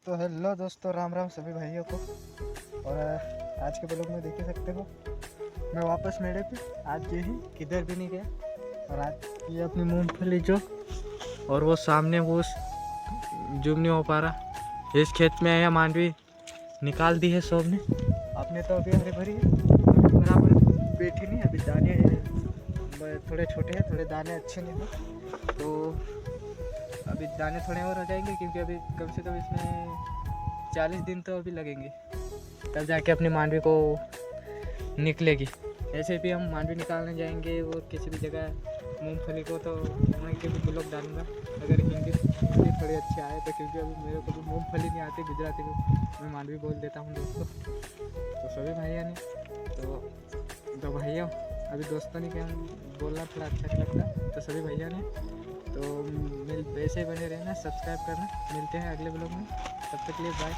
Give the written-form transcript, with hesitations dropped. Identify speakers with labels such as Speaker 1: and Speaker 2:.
Speaker 1: तो हेलो दोस्तों, राम राम सभी भाइयों को। और आज के ब्लॉग में देख सकते हो मैं वापस मेरे पे आज ये ही किधर भी नहीं गया। और आज ये अपनी मूंगफली जो और वो सामने वो जूम नहीं हो पा रहा, इस खेत में आया मांडवी निकाल दी है सब ने। आपने तो अभी हरी भरी है, अभी बराबर बैठी नहीं, अभी दाने थोड़े छोटे हैं, थोड़े दाने अच्छे नहीं हैं, तो अभी दाने थोड़े और हो जाएंगे क्योंकि अभी कम से कम इसमें 40 दिन तो अभी लगेंगे, तब जाके अपनी मांडवी को निकलेगी। ऐसे भी हम मांडवी निकालने जाएंगे और किसी भी जगह मूंगफली को, तो वहीं के भी ब्लॉग डालूंगा अगर हिंदी थोड़ी अच्छी आए तो, क्योंकि अभी मेरे को भी मूंगफली नहीं आती, गुजराती में मैं मांडवी बोल देता हूँ दोस्तों। तो सभी भाइयों ने तो भैया अभी दोस्तों ने क्या बोलना थोड़ा अच्छा नहीं लगता, तो सभी भैया ने तो वैसे ही बने रहना, सब्सक्राइब करना। मिलते हैं अगले ब्लॉग में, तब तक के लिए बाय।